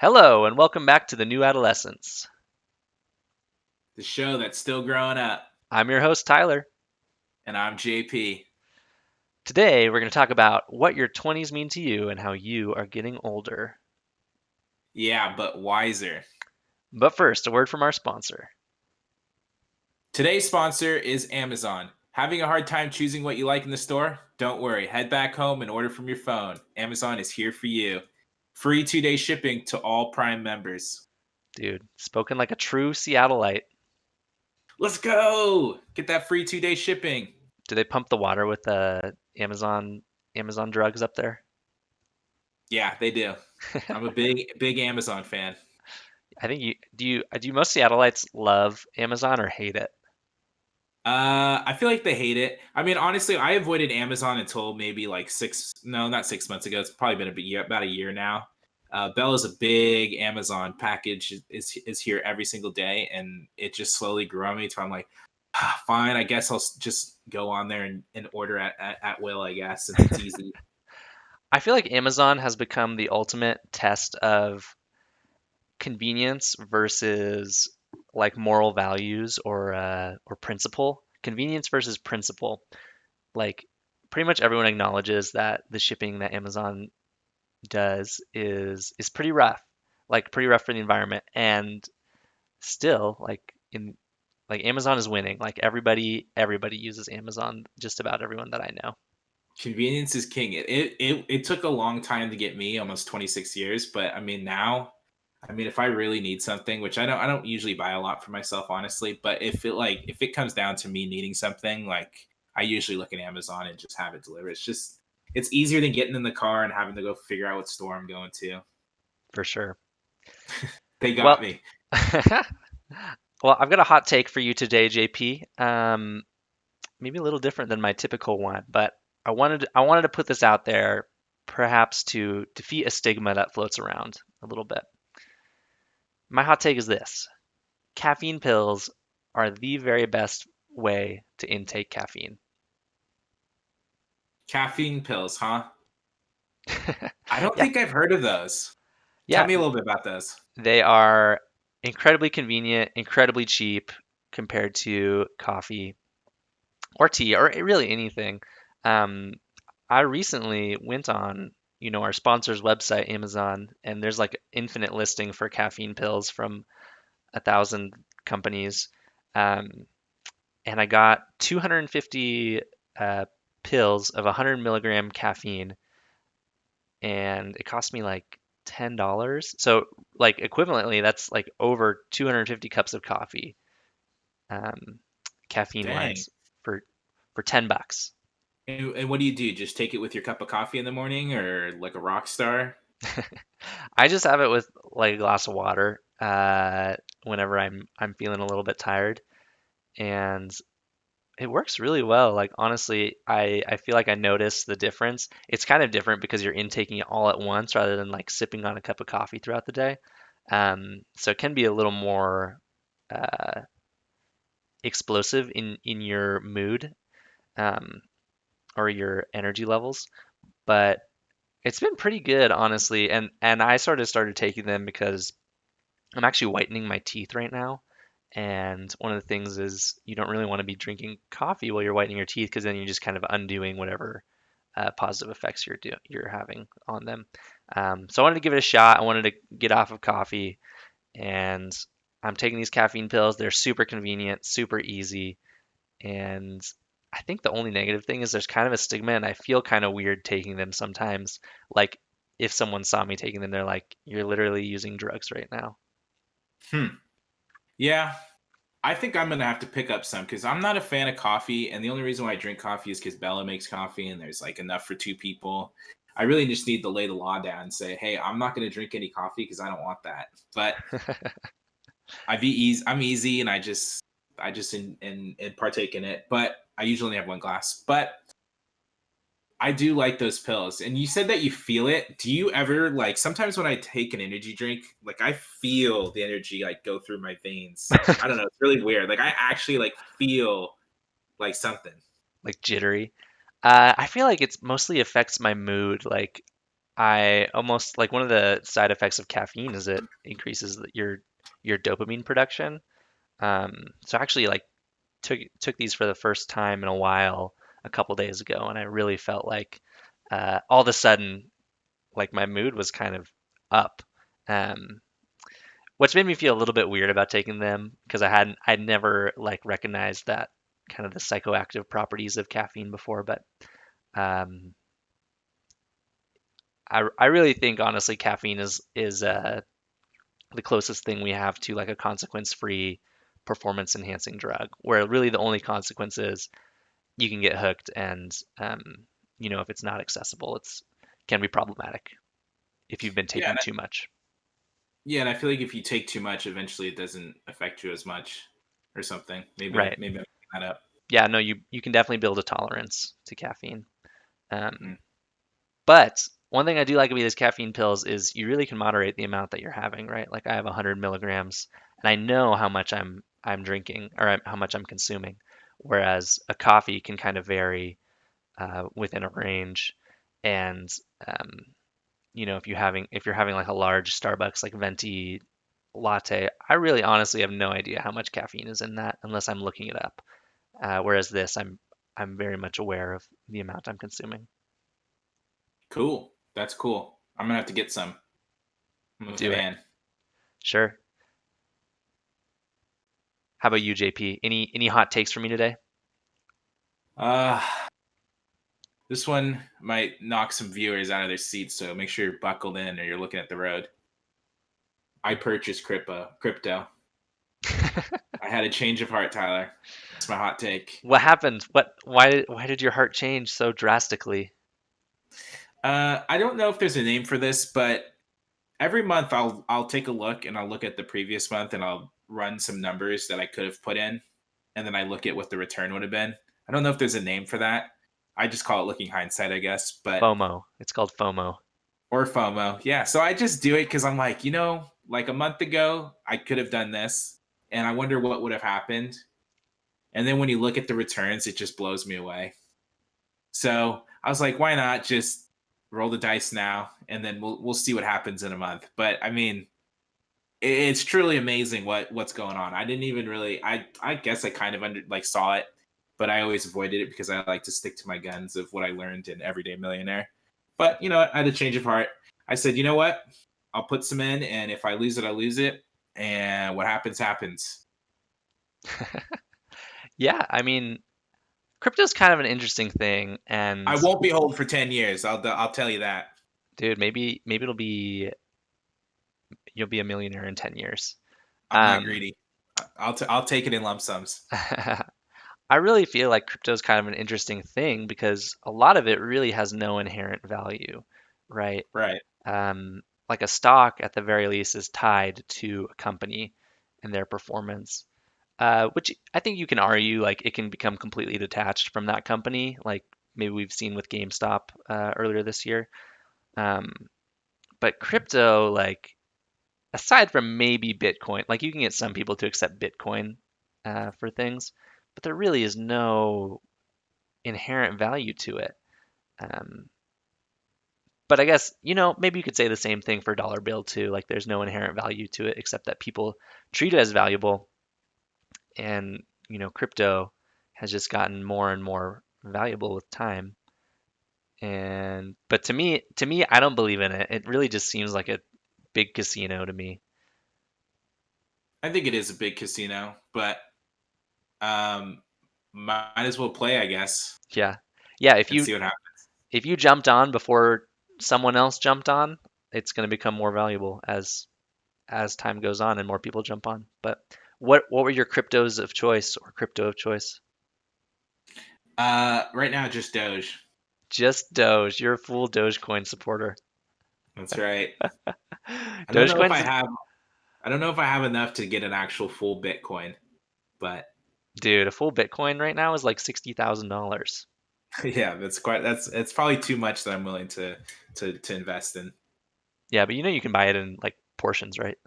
Hello, and welcome back to the New Adolescence. The show that's still growing up. I'm your host, Tyler. And I'm JP. Today, we're going to talk about what your 20s mean to you and how you are getting older. Yeah, but wiser. But first, a word from our sponsor. Today's sponsor is Amazon. Having a hard time choosing what you like in the store? Don't worry. Head back home and order from your phone. Amazon is here for you. Free 2-day shipping to all Prime members. Dude, spoken like a true Seattleite. Let's go! Get that free 2-day shipping. Do they pump the water with Amazon drugs up there? Yeah, they do. I'm a big Amazon fan. I think do most Seattleites love Amazon or hate it? I feel like they hate it. I mean, honestly, I avoided Amazon until maybe like no, not 6 months ago. It's probably been about a year now. Bella's a big Amazon package is here every single day, and it just slowly grew on me. So I'm like, fine, I guess I'll just go on there and order at will. I guess since it's easy. I feel like Amazon has become the ultimate test of convenience versus like moral values or principle. Convenience versus principle. Like pretty much everyone acknowledges that the shipping that Amazon does is pretty rough. Like pretty rough for the environment and still in like Amazon is winning. Like everybody uses Amazon, just about everyone that I know. Convenience is king. It took a long time to get me, almost 26 years, but I mean now, I mean if I really need something, which I don't usually buy a lot for myself honestly, but if it comes down to me needing something, like I usually look at Amazon and just have it delivered. It's easier than getting in the car and having to go figure out what store I'm going to. For sure. They got Well, me. well, I've got a hot take for you today, JP. Maybe a little different than my typical one, but I wanted to put this out there, perhaps to defeat a stigma that floats around a little bit. My hot take is this: caffeine pills are the very best way to intake caffeine. Caffeine pills, huh? I don't Yeah, think I've heard of those. Tell yeah, me a little bit about those. they are incredibly convenient, incredibly cheap compared to coffee or tea or really anything. Um, I recently went on, our sponsor's website, Amazon, and there's like infinite listing for caffeine pills from 1,000 companies. Um, and I got 250 pills of 100 milligram caffeine, and it cost me like $10. So, like, equivalently, that's like over 250 cups of coffee, um, caffeine Dang. wise, for $10. And what do? Just take it with your cup of coffee in the morning, or like a rock star? I just have it with like a glass of water whenever I'm feeling a little bit tired, and it works really well. Like honestly, I feel like I notice the difference. It's kind of different because you're intaking it all at once rather than like sipping on a cup of coffee throughout the day. So it can be a little more uh, explosive in your mood, um, or your energy levels, but it's been pretty good, honestly. And I sort of started taking them because I'm actually whitening my teeth right now. And one of the things is you don't really want to be drinking coffee while you're whitening your teeth because then you're just kind of undoing whatever positive effects you're having on them. So I wanted to give it a shot. I wanted to get off of coffee, and I'm taking these caffeine pills. They're super convenient, super easy, and I think the only negative thing is there's kind of a stigma, and I feel kind of weird taking them sometimes. Like if someone saw me taking them, they're like, "You're literally using drugs right now." Hmm. Yeah, I think I'm gonna have to pick up some because I'm not a fan of coffee, and the only reason why I drink coffee is because Bella makes coffee, and there's like enough for two people. I really just need to lay the law down and say, hey, I'm not gonna drink any coffee because I don't want that. But I'm easy, and I just and partake in it. But I usually only have one glass. But I do like those pills. And you said that you feel it. Do you ever like sometimes when I take an energy drink, like I feel the energy like go through my veins. I don't know, it's really weird. Like I actually like feel like something. Like jittery. I feel like it's mostly affects my mood. Like I almost like one of the side effects of caffeine is it increases your dopamine production. So I actually like took these for the first time in a while a couple days ago, and I really felt like all of a sudden like my mood was kind of up. Um, What's made me feel a little bit weird about taking them because I'd never like recognized that kind of the psychoactive properties of caffeine before, but um, I really think honestly caffeine is the closest thing we have to like a consequence-free performance enhancing drug, where really the only consequence is you can get hooked and if it's not accessible, it's can be problematic if you've been Yeah, taking too much. yeah, and I feel like if you take too much, eventually it doesn't affect you as much, or something. Right. Maybe I'm making that up. Yeah, no, you can definitely build a tolerance to caffeine. Mm. But one thing I do like about these caffeine pills is you really can moderate the amount that you're having, right? Like I have 100 milligrams, and I know how much I'm drinking or how much I'm consuming, whereas a coffee can kind of vary within a range. And um, if you're having like a large Starbucks like venti latte, I really honestly have no idea how much caffeine is in that unless I'm looking it up. Whereas this, I'm very much aware of the amount I'm consuming. Cool. That's cool. I'm gonna have to get some. I'm a Do it. fan. Sure. How about you, JP? Any hot takes for me today? Uh, this one might knock some viewers out of their seats, so make sure you're buckled in or you're looking at the road. I purchased crypto. I had a change of heart, Tyler. That's my hot take. What happened? Why did your heart change so drastically? I don't know if there's a name for this, but every month I'll take a look and I'll look at the previous month and I'll run some numbers that I could have put in, and then I look at what the return would have been. I don't know if there's a name for that. I just call it looking hindsight, I guess. But FOMO. It's called FOMO. or FOMO. Yeah. So I just do it because I'm like, like a month ago, I could have done this, and I wonder what would have happened. And then when you look at the returns, it just blows me away. So I was like, why not just roll the dice now, and then we'll see what happens in a month. But I mean, it's truly amazing what's going on. I didn't even really. I guess I kind of saw it, but I always avoided it because I like to stick to my guns of what I learned in Everyday Millionaire. But I had a change of heart. I said, you know what? I'll put some in, and if I lose it, I lose it, and what happens happens. Yeah, I mean, crypto's kind of an interesting thing, I and won't be hold for 10 years. I'll tell you that. dude, maybe you'll be a millionaire in 10 years. I'm not Um, greedy. I'll take it in lump sums. I really feel like crypto is kind of an interesting thing because a lot of it really has no inherent value, right? Right. Like a stock at the very least is tied to a company and their performance, which I think you can argue like it can become completely detached from that company, like maybe we've seen with GameStop earlier this year. Um, but crypto, like aside from maybe Bitcoin, like you can get some people to accept Bitcoin for things, but there really is no inherent value to it. Um, but I guess, maybe you could say the same thing for dollar bill too. Like there's no inherent value to it except that people treat it as valuable. And, crypto has just gotten more and more valuable with time. And but to me, I don't believe in it. It really just seems like a big casino to me. I think it is a big casino, but um, might as well play, I guess, Yeah. Yeah, if and you see what happens. if you jumped on before someone else jumped on, it's going to become more valuable as time goes on and more people jump on. But what were your cryptos of choice or crypto of choice? Right now, just Doge. Just Doge. You're a full Dogecoin supporter. That's right. I don't know if I Dogecoin's, have. I don't know if I have enough to get an actual full Bitcoin, but dude, a full Bitcoin right now is like $60,000. yeah, that's it's probably too much that I'm willing to invest in. Yeah, but you can buy it in like portions, right?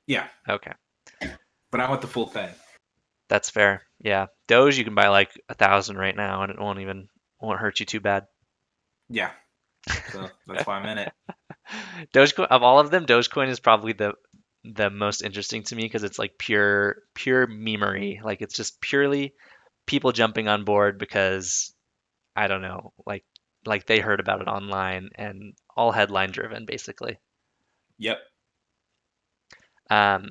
Yeah, Okay, but I want the full thing. that's fair. Yeah, Doge you can buy like 1,000 right now, and it won't hurt you too bad. Yeah, So that's why I'm in it. Dogecoin of all of them, Dogecoin is probably the most interesting to me because it's like pure memery. Like it's just purely people jumping on board because I don't know, like they heard about it online and all headline driven basically. Yep. Um,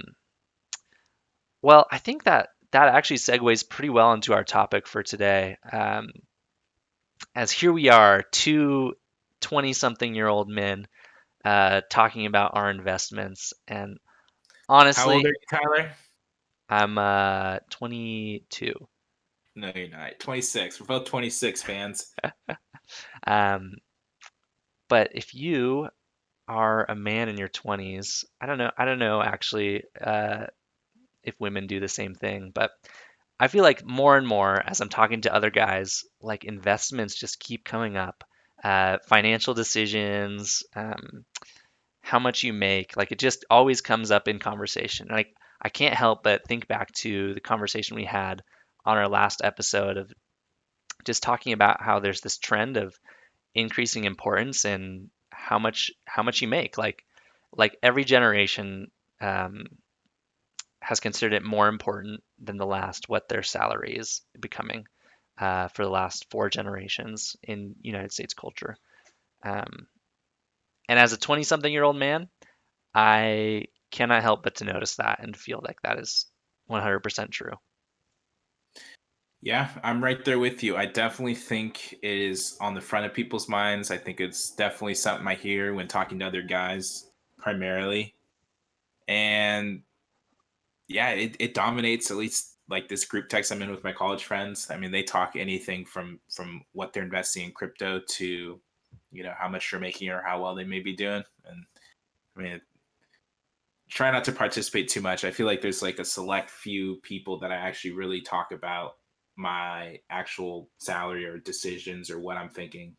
well, I think that actually segues pretty well into our topic for today. As here we are, two 20-something-year-old men talking about our investments. And How old are honestly, you, Tyler? I'm 22. No, you're not. 26. We're both 26 fans. Um, but if you are a man in your 20s, I don't know actually if women do the same thing, but I feel like more and more as I'm talking to other guys, like investments just keep coming up. Financial decisions, how much you make, like it just always comes up in conversation. Like I can't help but think back to the conversation we had on our last episode of just talking about how there's this trend of increasing importance in how much you make. Like every generation um, has considered it more important than the last what their salary is becoming for the last four generations in United States culture. Um, and as a 20-something-year-old man, I cannot help but to notice that and feel like that is 100% true. Yeah, I'm right there with you. I definitely think it is on the front of people's minds. I think it's definitely something I hear when talking to other guys, primarily. And yeah, it dominates at least like this group text I'm in with my college friends. I mean, they talk anything from what they're investing in crypto to, how much they're making or how well they may be doing. And I mean, try not to participate too much. I feel like there's like a select few people that I actually really talk about my actual salary or decisions or what I'm thinking.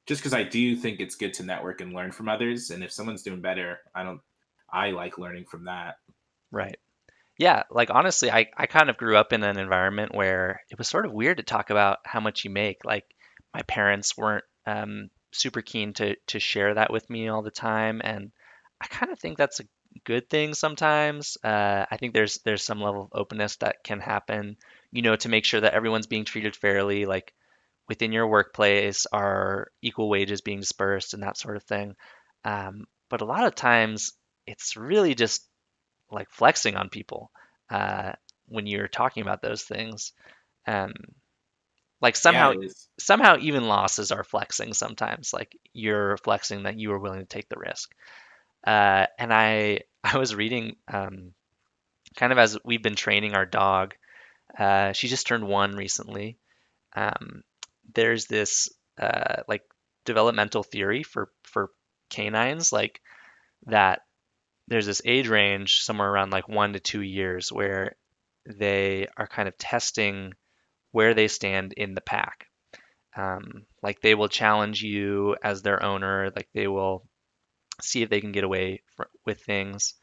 Just because I do think it's good to network and learn from others. And if someone's doing better, I like learning from that. Right. Yeah, like honestly, I kind of grew up in an environment where it was sort of weird to talk about how much you make. Like my parents weren't super keen to share that with me all the time, and I kind of think that's a good thing sometimes. I think there's some level of openness that can happen, to make sure that everyone's being treated fairly, like within your workplace, are equal wages being dispersed and that sort of thing. But a lot of times, it's really just like flexing on people uh, when you're talking about those things. Um, like Yeah, somehow, it is. somehow even losses are flexing sometimes. Like you're flexing that you were willing to take the risk. And I was reading kind of as we've been training our dog. She just turned one recently. Um, there's this like developmental theory for canines, like that there's this age range somewhere around like 1 to 2 years where they are kind of testing where they stand in the pack. Like they will challenge you as their owner, like they will see if they can get away with things.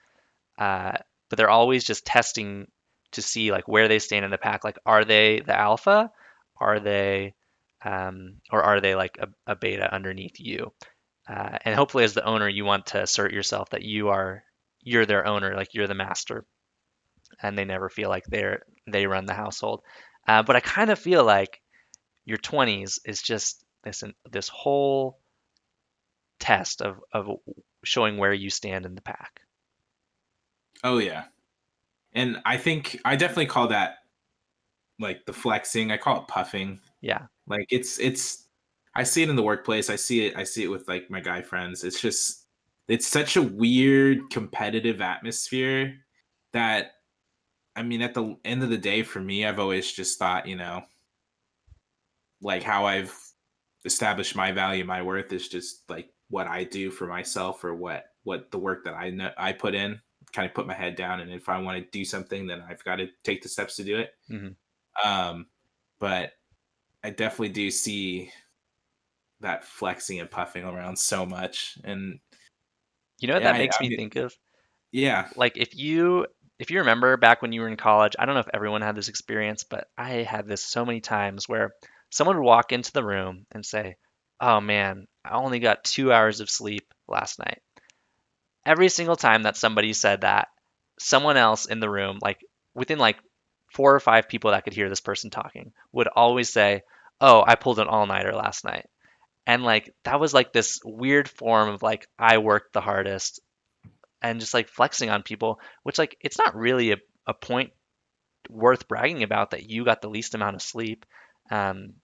Uh, but they're always just testing to see like where they stand in the pack. Like, are they the alpha? Are they, or are they like a beta underneath you? And hopefully, as the owner, you want to assert yourself that you're their owner, like you're the master, and they never feel like they run the household. But I kind of feel like your 20s is just this whole test of showing where you stand in the pack. Oh yeah. And I think I definitely call that like the flexing. I call it puffing. Yeah, Like it's I see it in the workplace. I see it with like my guy friends. It's such a weird competitive atmosphere that I mean at the end of the day for me I've always just thought, like how I've established my value, my worth is just like what I do for myself or what the work that I know I put in, kind of put my head down and if I want to do something then I've got to take the steps to do it. hmm Um but I definitely do see that flexing and puffing around so much. And You know what yeah, that I makes me mean, think of? yeah. Like if you remember back when you were in college, I don't know if everyone had this experience, but I had this so many times where someone would walk into the room and say, Oh man, I only got 2 hours of sleep last night. Every single time that somebody said that, someone else in the room, like within like 4 or 5 people that could hear this person talking, would always say, "Oh, I pulled an all-nighter last night." And like that was like this weird form of like I worked the hardest and just like flexing on people, which like it's not really a point worth bragging about that you got the least amount of sleep. Um,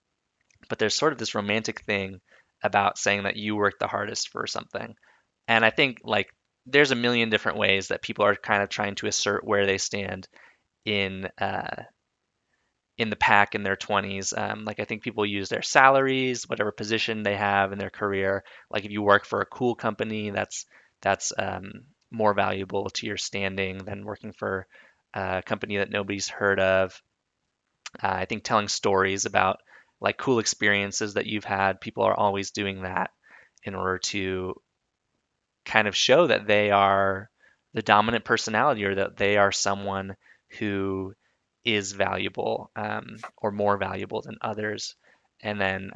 but there's sort of this romantic thing about saying that you worked the hardest for something. And I think like there's a million different ways that people are kind of trying to assert where they stand in in the pack in their 20s. Like I think people use their salaries, whatever position they have in their career. Like if you work for a cool company, that's more valuable to your standing than working for a company that nobody's heard of. I think telling stories about like cool experiences that you've had, people are always doing that in order to kind of show that they are the dominant personality or that they are someone who is valuable or more valuable than others. And then,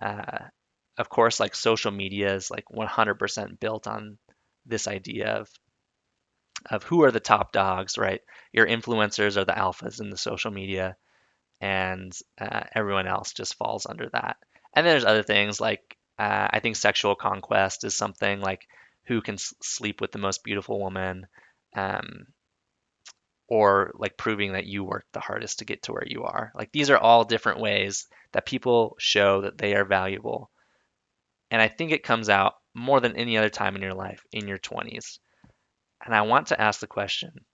of course, like social media is like 100% built on this idea of who are the top dogs, right? Your influencers are the alphas in the social media, and everyone else just falls under that. And there's other things like I think sexual conquest is something like who can sleep with the most beautiful woman, um, or like proving that you worked the hardest to get to where you are. Like these are all different ways that people show that they are valuable. And I think it comes out more than any other time in your life in your 20s. And I want to ask the question,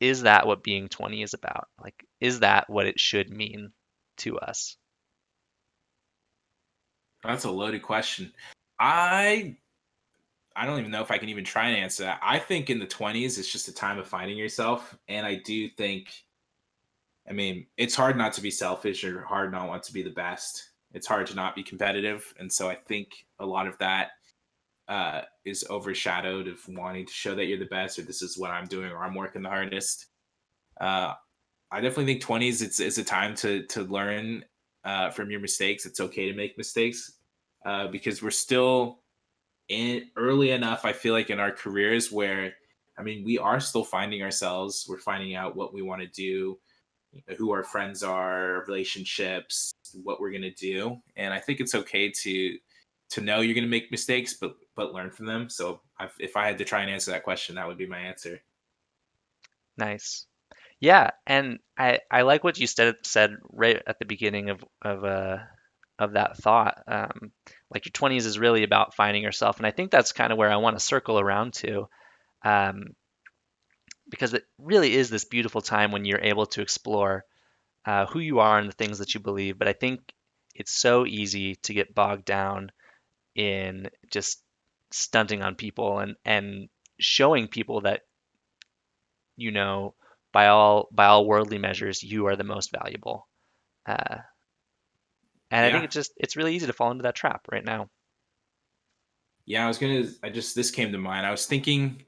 is that what being 20 is about? Like, is that what it should mean to us? That's a loaded question. I I don't even know if I can even try and answer that. I think in the 20s it's just a time of finding yourself, and I do think, I mean, it's hard not to be selfish or hard not want to be the best. It's hard to not be competitive, and so I think a lot of that is overshadowed of wanting to show that you're the best, or this is what I'm doing, or I'm working the hardest. Uh, I definitely think 20s it's a time to learn from your mistakes. It's okay to make mistakes because we're still in early enough. I feel like in our careers where, I mean, we are still finding ourselves. We're finding out what we want to do, who our friends are, relationships, what we're gonna do, and I think it's okay to know you're gonna make mistakes, but learn from them. So if I had to try and answer that question, that would be my answer. Nice. Yeah, and I like what you said right at the beginning of that thought. Like your 20s is really about finding yourself, and I think that's kind of where I want to circle around to, um, because it really is this beautiful time when you're able to explore who you are and the things that you believe. But I think it's so easy to get bogged down in just stunting on people and showing people that you know by all worldly measures you are the most valuable. Uh, and I think Yeah, it's really easy to fall into that trap right now. yeah. I just this came to mind. I was thinking,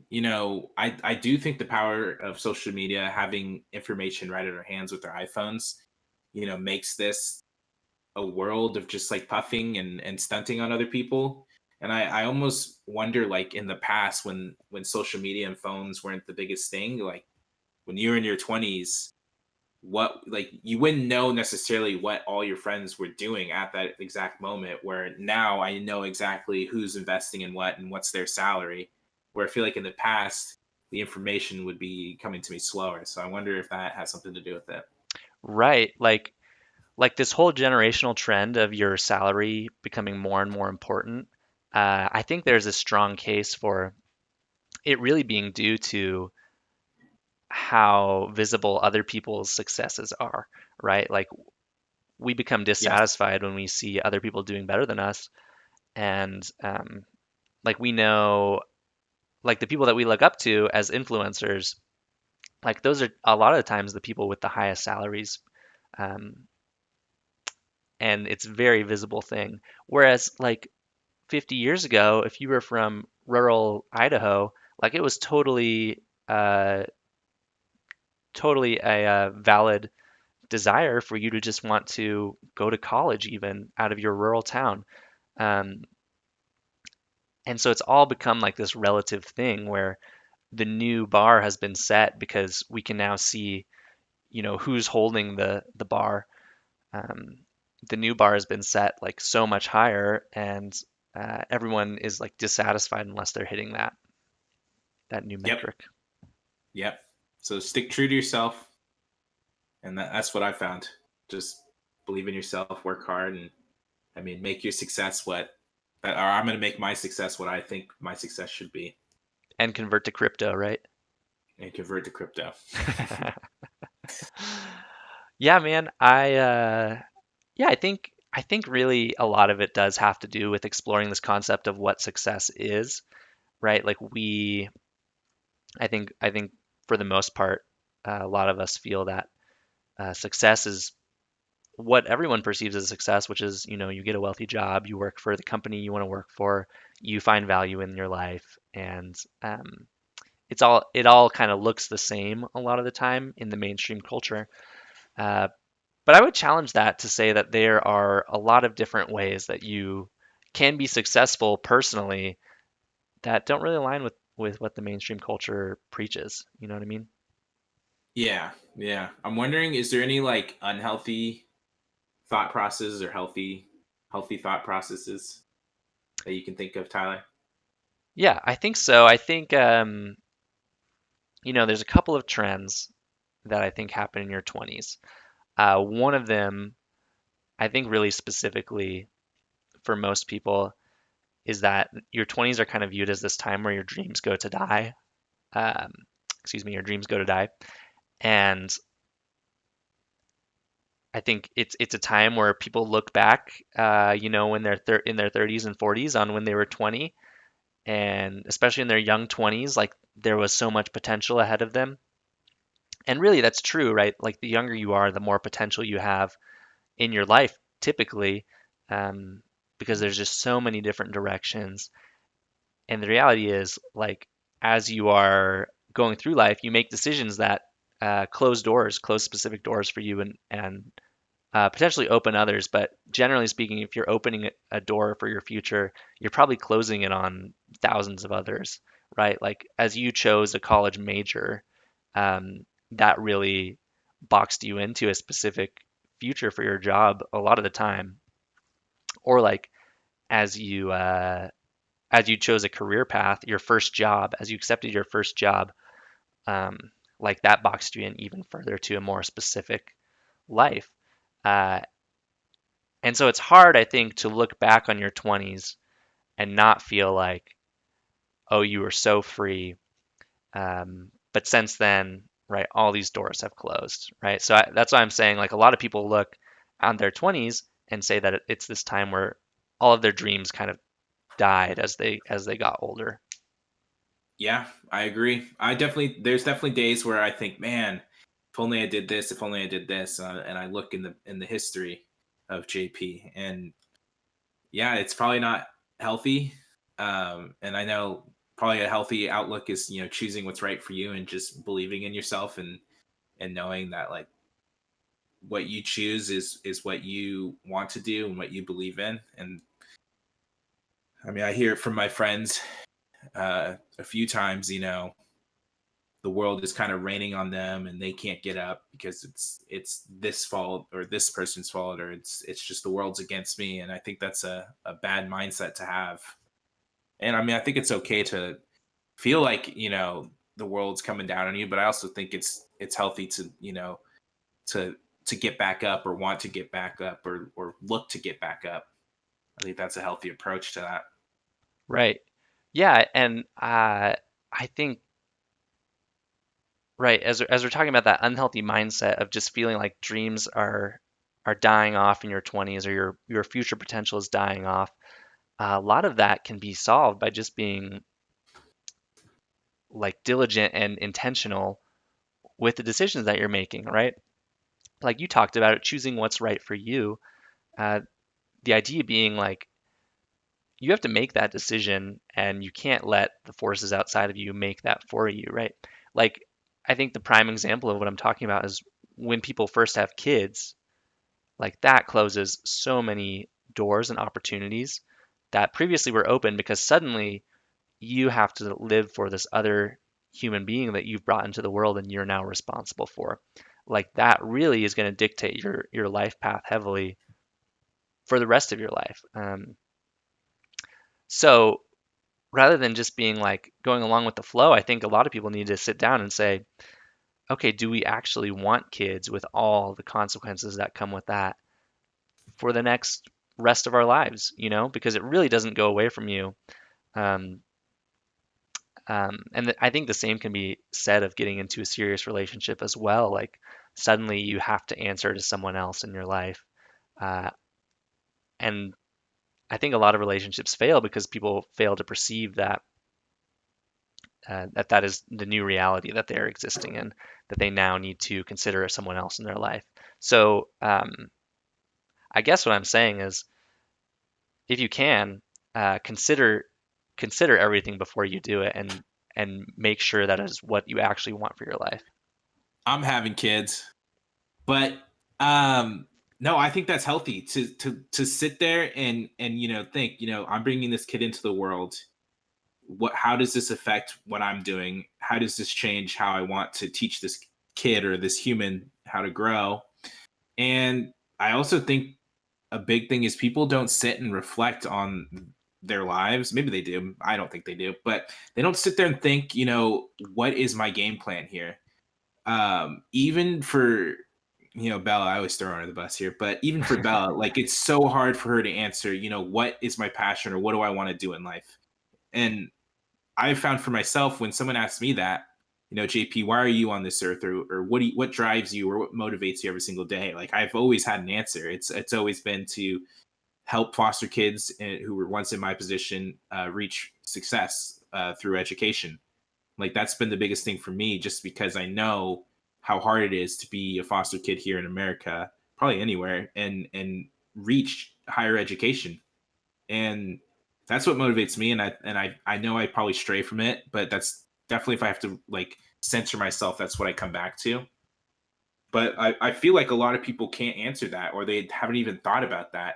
I do think the power of social media, having information right in our hands with our iPhones, makes this a world of just like puffing and stunting on other people. And I almost wonder, like in the past when social media and phones weren't the biggest thing, like when you were in your 20s, what, like, you wouldn't know necessarily what all your friends were doing at that exact moment, where now I know exactly who's investing in what and what's their salary, where I feel like in the past the information would be coming to me slower. So I wonder if that has something to do with it. Right. Like this whole generational trend of your salary becoming more and more important. I think there's a strong case for it really being due to how visible other people's successes are, right? Like we become Yes. dissatisfied when we see other people doing better than us, and like we know, like the people that we look up to as influencers, like those are a lot of the times the people with the highest salaries, um, and it's a very visible thing. Whereas like 50 years ago, if you were from rural Idaho, like it was totally a valid desire for you to just want to go to college even out of your rural town. Um, and so it's all become like this relative thing where the new bar has been set because we can now see, who's holding the bar. Um, the new bar has been set like so much higher, and everyone is like dissatisfied unless they're hitting that new Yep. metric. Yep. So stick true to yourself, and that's what I found. Just believe in yourself, work hard, and I mean, make your success or I'm going to make my success what I think my success should be, And convert to crypto, right? and convert to crypto. Yeah, man. Yeah, I think really a lot of it does have to do with exploring this concept of what success is, right? Like I think for the most part, a lot of us feel that success is what everyone perceives as success, which is, you get a wealthy job, you work for the company you want to work for, you find value in your life, and it all kind of looks the same a lot of the time in the mainstream culture. Uh, but I would challenge that to say that there are a lot of different ways that you can be successful personally that don't really align with what the mainstream culture preaches. You know what I mean? Yeah, yeah. I'm wondering, is there any like unhealthy thought processes or healthy thought processes that you can think of, Tyler? Yeah, I think so. I think there's a couple of trends that I think happen in your 20s. One of them, I think, really specifically for most people, is that your 20s are kind of viewed as this time where your dreams go to die. Um, excuse me, your dreams go to die, and I think it's a time where people look back, when they're in their 30s and 40s on when they were 20, and especially in their young 20s, like there was so much potential ahead of them. And really, that's true, right? Like the younger you are, the more potential you have in your life, typically, um, because there's just so many different directions. And the reality is, like, as you are going through life, you make decisions that close specific doors for you, and potentially open others. But generally speaking, if you're opening a door for your future, you're probably closing it on thousands of others, right? Like as you chose a college major, that really boxed you into a specific future for your job a lot of the time. Or like as you uh, as you chose a career path, your first job, as you accepted your first job, um, like that boxed you in even further to a more specific life. Uh, And so it's hard, I think, to look back on your 20s and not feel like, oh, you were so free. But since then, right, all these doors have closed, right? So that's why I'm saying, like, a lot of people look on their 20s and say that it's this time where all of their dreams kind of died as they got older. Yeah, I agree. There's definitely days where I think, man, if only I did this, if only I did this, and I look in the history of JP, and yeah, it's probably not healthy. And I know probably a healthy outlook is choosing what's right for you and just believing in yourself, and knowing that like what you choose is what you want to do and what you believe in. And I mean, I hear it from my friends a few times. The world is kind of raining on them and they can't get up because it's this fault or this person's fault, or it's just the world's against me. And I think that's a bad mindset to have. And I mean, I think it's okay to feel like the world's coming down on you, but I also think it's healthy to to to get back up, or want to get back up, or look to get back up. I think that's a healthy approach to that. Right. Yeah, and I think right as we're talking about that unhealthy mindset of just feeling like dreams are dying off in your 20s, or your future potential is dying off. A lot of that can be solved by just being like diligent and intentional with the decisions that you're making, right? Like you talked about it, choosing what's right for you. Uh, the idea being like you have to make that decision and you can't let the forces outside of you make that for you, right? Like I think the prime example of what I'm talking about is when people first have kids, like that closes so many doors and opportunities. that previously were open because suddenly you have to live for this other human being that you've brought into the world and you're now responsible for. Like that really is going to dictate your life path heavily for the rest of your life. So rather than just being like going along with the flow, I think a lot of people need to sit down and say, okay, do we actually want kids with all the consequences that come with that for the next rest of our lives? Because it really doesn't go away from you. Um, I think the same can be said of getting into a serious relationship as well. Like suddenly you have to answer to someone else in your life. Uh, and I think a lot of relationships fail because people fail to perceive that is the new reality that they're existing in, that they now need to consider someone else in their life. So I guess what I'm saying is, if you can, consider everything before you do it, and make sure that is what you actually want for your life. I'm having kids, but um, no, I think that's healthy to sit there and think, I'm bringing this kid into the world. How does this affect what I'm doing? How does this change how I want to teach this kid or this human how to grow? And I also think a big thing is people don't sit and reflect on their lives. Maybe they do. I don't think they do, but they don't sit there and think, what is my game plan here? Even for Bella, I always throw her under the bus here, but even for Bella, like it's so hard for her to answer, what is my passion or what do I want to do in life? And I found for myself when someone asks me that, JP, why are you on this earth, or what drives you, or what motivates you every single day? Like I've always had an answer. It's always been to help foster kids who were once in my position reach success through education. Like that's been the biggest thing for me, just because I know how hard it is to be a foster kid here in America, probably anywhere, and reach higher education. And that's what motivates me. And I know I probably stray from it, but that's definitely, if I have to like censor myself, that's what I come back to. But I feel like a lot of people can't answer that, or they haven't even thought about that.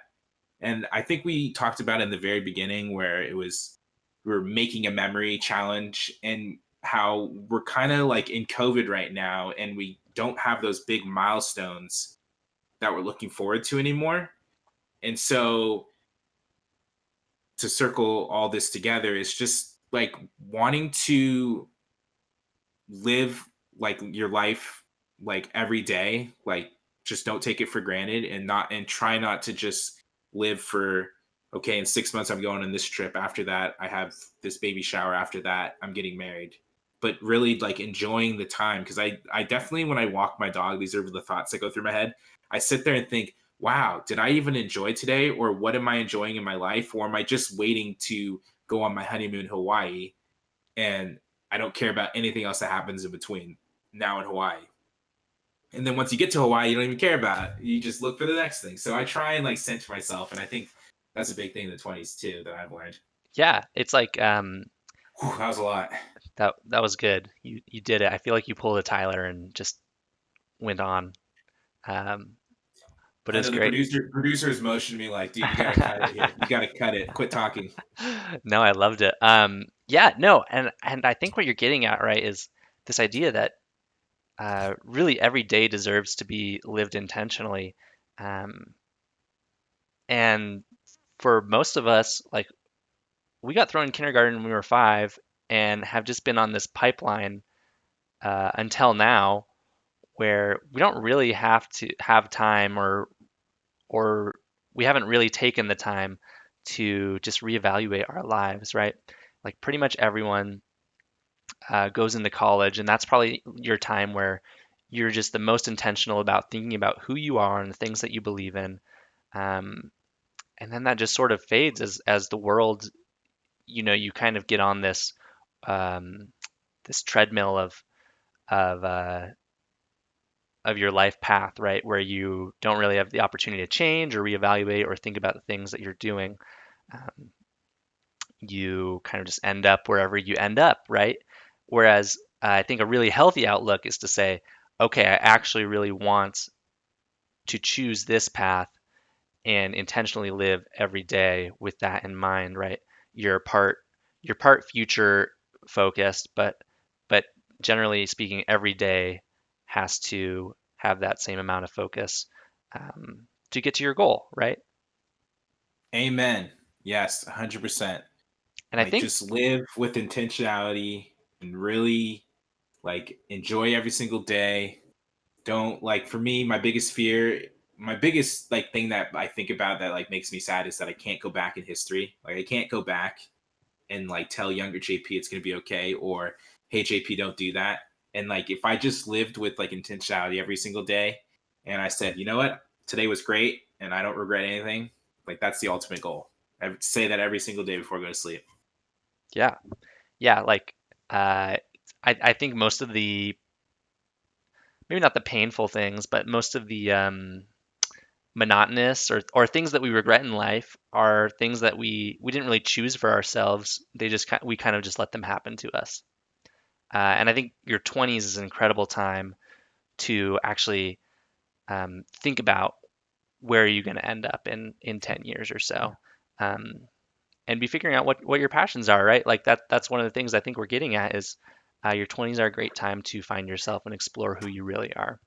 And I think we talked about in the very beginning where it was, we're making a memory challenge, and how we're kind of like in COVID right now, and we don't have those big milestones that we're looking forward to anymore. And so to circle all this together is just like wanting to live like your life like every day, like just don't take it for granted, and try not to just live for, okay, in 6 months I'm going on this trip, after that I have this baby shower, after that I'm getting married. But really like enjoying the time, because I definitely, when I walk my dog, these are the thoughts that go through my head. I sit there and think, wow, did I even enjoy today, or what am I enjoying in my life, or am I just waiting to go on my honeymoon in Hawaii, and I don't care about anything else that happens in between now in Hawaii. And then once you get to Hawaii, you don't even care about it. You just look for the next thing. So I try and like center myself, and I think that's a big thing in the 20s too that I've learned. Yeah, it's like Whew, that was a lot. that was good. You did it. I feel like you pulled a Tyler and just went on. Um, but I it's know the great. producers motioned me like, dude, you gotta cut it here. You gotta cut it. Quit talking. No, I loved it. Yeah, no, and I think what you're getting at, right, is this idea that really every day deserves to be lived intentionally. Um, and for most of us, like we got thrown in kindergarten when we were 5 and have just been on this pipeline until now where we don't really have to have time, or we haven't really taken the time to just reevaluate our lives, right? Like pretty much everyone goes into college, and that's probably your time where you're just the most intentional about thinking about who you are and the things that you believe in. Um, and then that just sort of fades as the world, you kind of get on um, this treadmill of uh, of your life path, right, where you don't really have the opportunity to change or reevaluate or think about the things that you're doing. Um, you kind of just end up wherever you end up, right? Whereas I think a really healthy outlook is to say, okay, I actually really want to choose this path, and intentionally live every day with that in mind, right? You're part you're part future focused, but generally speaking, every day has to have that same amount of focus to get to your goal, right? Amen. Yes, 100%. And I Like think, just live with intentionality and really like enjoy every single day. Don't like for me, my biggest like thing that I think about that like makes me sad is that I can't go back in history. Like I can't go back and like tell younger JP it's gonna be okay, or hey JP, don't do that. And like if I just lived with like intentionality every single day and I said, you know what, today was great and I don't regret anything, like that's the ultimate goal. I would say that every single day before I go to sleep. yeah, yeah, like uh, I think most of the maybe not the painful things, but most of the monotonous or things that we regret in life are things that we didn't really choose for ourselves. They just we kind of just let them happen to us. And I think your 20s is an incredible time to actually think about where are you going to end up in 10 years or so. Um, and be figuring out what your passions are, right? Like that's one of the things I think we're getting at is your 20s are a great time to find yourself and explore who you really are.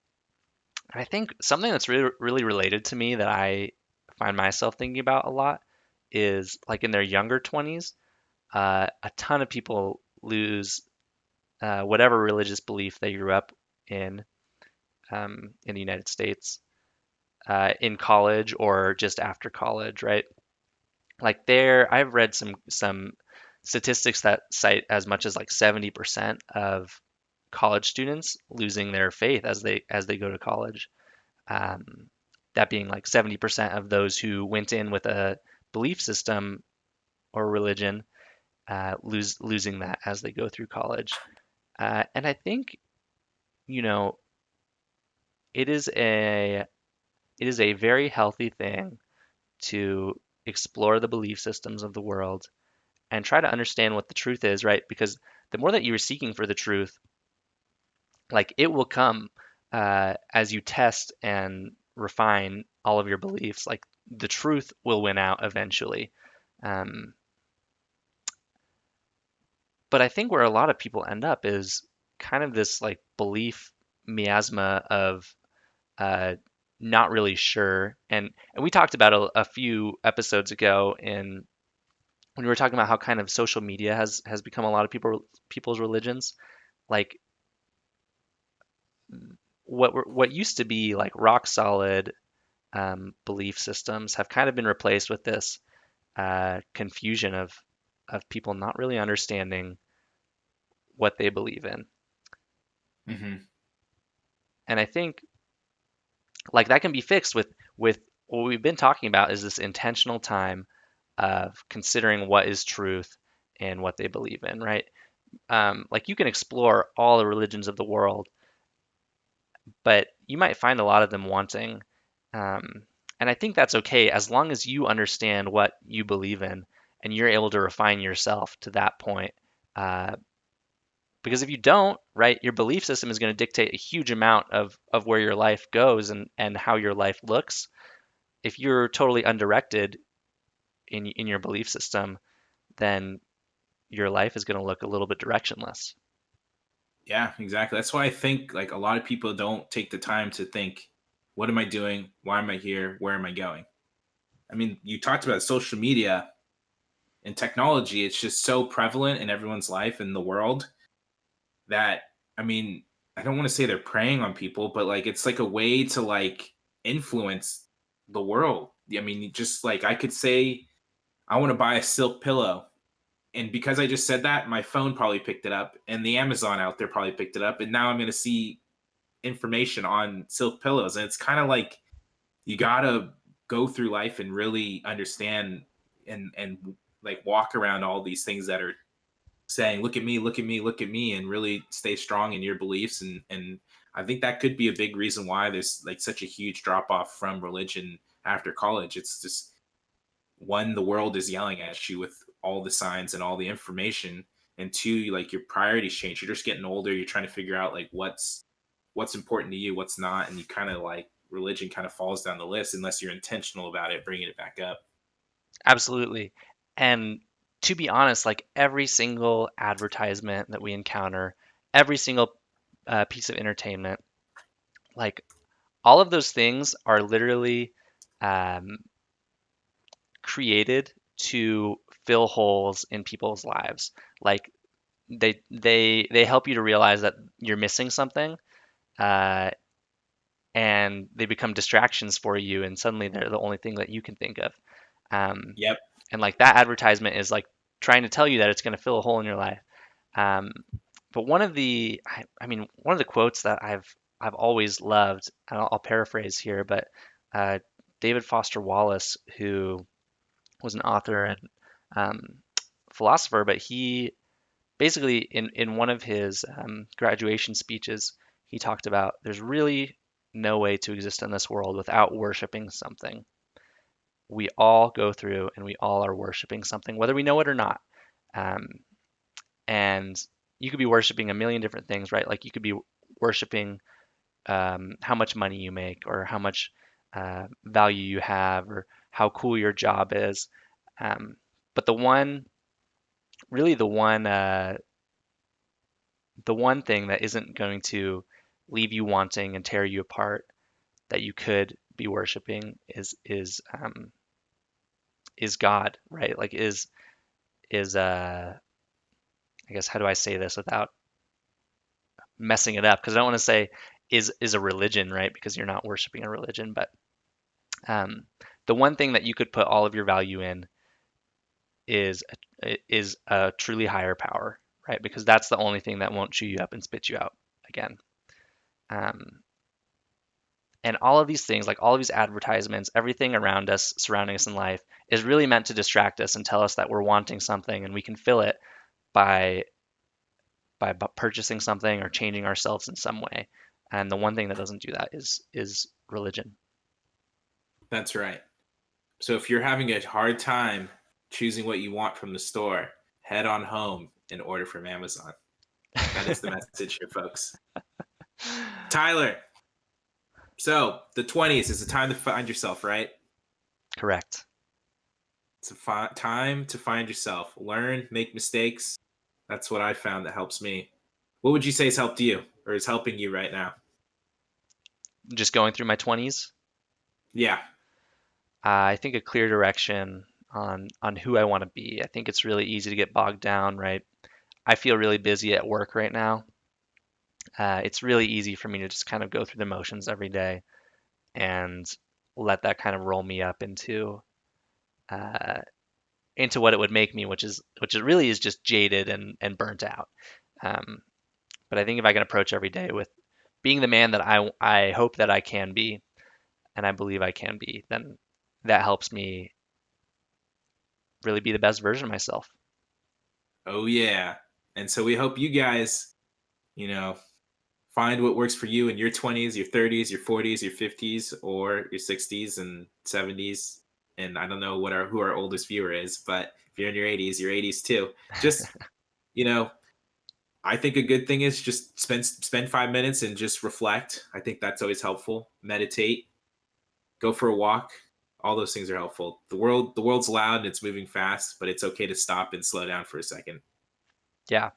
And I think something that's really related to me that I find myself thinking about a lot is like in their younger 20s, a ton of people lose whatever religious belief they grew up in the United States, in college or just after college, right? Like there, I've read some statistics that cite as much as like 70% of college students losing their faith as they go to college. Um, that being like 70% of those who went in with a belief system or religion losing that as they go through college. And I think, you know, it is a it is a very healthy thing to explore the belief systems of the world and try to understand what the truth is, right? Because the more that you are seeking for the truth, like it will come as you test and refine all of your beliefs. Like the truth will win out eventually. Um, but I think where a lot of people end up is kind of this like belief miasma of uh, not really sure. And we talked about a few episodes ago in when we were talking about how kind of social media has become a lot of people's religions. Like what used to be like rock solid belief systems have kind of been replaced with this confusion of people not really understanding what they believe in. Hmm. And I think like that can be fixed with what we've been talking about is this intentional time of considering what is truth and what they believe in, right? Like you can explore all the religions of the world, but you might find a lot of them wanting. Um, and I think that's okay as long as you understand what you believe in and you're able to refine yourself to that point. Uh, because if you don't, right, your belief system is going to dictate a huge amount of where your life goes and how your life looks. If you're totally undirected in your belief system, then your life is going to look a little bit directionless. Yeah, exactly. That's why I think like a lot of people don't take the time to think, what am I doing? Why am I here? Where am I going? I mean, you talked about social media and technology. It's just so prevalent in everyone's life in the world that, I mean, I don't want to say they're preying on people, but like it's like a way to like influence the world. I mean, just like I could say, I want to buy a silk pillow. And because I just said that, my phone probably picked it up and the Amazon out there probably picked it up. And now I'm going to see information on silk pillows. And it's kind of like you got to go through life and really understand and like walk around all these things that are saying, look at me, look at me, look at me, and really stay strong in your beliefs. And I think that could be a big reason why there's like such a huge drop off from religion after college. It's just one, the world is yelling at you with all the signs and all the information, and two, like your priorities change. You're just getting older. You're trying to figure out like what's important to you, what's not, and you kind of like religion kind of falls down the list unless you're intentional about it, bringing it back up. Absolutely. And to be honest, like every single advertisement that we encounter, every single piece of entertainment, like all of those things are literally um, created to fill holes in people's lives. Like they help you to realize that you're missing something, uh, and they become distractions for you, and suddenly they're the only thing that you can think of. Um, Yep. and like that advertisement is like trying to tell you that it's going to fill a hole in your life. Um, but I mean, one of the quotes that I've always loved, and I'll paraphrase here, but uh, David Foster Wallace, who was an author and um, philosopher, but he basically in one of his graduation speeches, he talked about there's really no way to exist in this world without worshiping something. We all go through and we all are worshiping something, whether we know it or not. Um, and you could be worshiping a million different things, right? Like you could be worshiping how much money you make, or how much value you have, or how cool your job is. Um, but really the one thing that isn't going to leave you wanting and tear you apart that you could be worshiping is God, right? Like is I guess how do I say this without messing it up? Because I don't want to say is a religion, right? Because you're not worshiping a religion, but um, the one thing that you could put all of your value in is is a truly higher power, right? Because that's the only thing that won't chew you up and spit you out again. Um, and all of these things, like all of these advertisements, everything around us, surrounding us in life, is really meant to distract us and tell us that we're wanting something, and we can fill it by purchasing something or changing ourselves in some way. And the one thing that doesn't do that is religion. That's right. So if you're having a hard time choosing what you want from the store, head on home and order from Amazon. That is the message here, folks. Tyler, so the 20s is the time to find yourself, right? Correct. It's a time to find yourself. Learn, make mistakes. That's what I found that helps me. What would you say has helped you or is helping you right now? Just going through my 20s, Yeah, I think a clear direction on who I want to be. I think it's really easy to get bogged down, right? I feel really busy at work right now. It's really easy for me to just kind of go through the motions every day and let that kind of roll me up uh, into what it would make me, which it really is just jaded and burnt out. Um, but I think if I can approach every day with being the man that I hope that I can be, and I believe I can be, then that helps me really be the best version of myself. oh yeah. And so we hope you guys, you know, find what works for you in your 20s, your 30s, your 40s, your 50s, or your 60s and 70s. And I don't know who our oldest viewer is, but if you're in your 80s, your 80s too. Just, you know, I think a good thing is just spend 5 minutes and just reflect. I think that's always helpful. Meditate, go for a walk. All those things are helpful. The world's loud and it's moving fast, but it's okay to stop and slow down for a second. Yeah,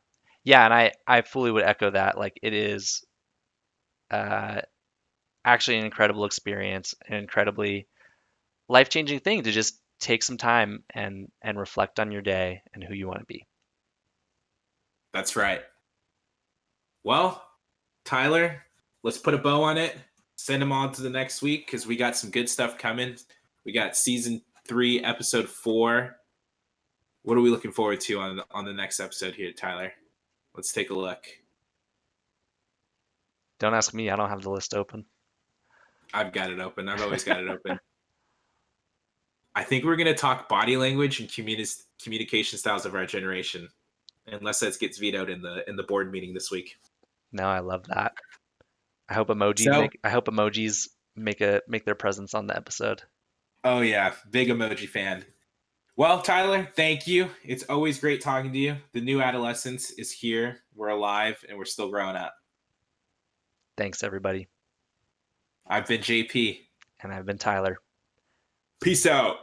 yeah, and I fully would echo that. Like it is uh, actually an incredible experience, an incredibly life-changing thing to just take some time and reflect on your day and who you want to be. That's right. Well, Tyler, let's put a bow on it. Send them on to the next week because we got some good stuff coming. We got season 3, episode 4. What are we looking forward to on the next episode here, Tyler? Let's take a look. Don't ask me, I don't have the list open. I've got it open. I've always got it open. I think we're going to talk body language and communication styles of our generation, unless that gets vetoed in the board meeting this week. No, I love that. So, I hope emojis make their presence on the episode. oh yeah, big emoji fan. Well, Tyler, thank you. It's always great talking to you. The new adolescence is here. We're alive and we're still growing up. Thanks everybody. I've been JP. And I've been Tyler. Peace out.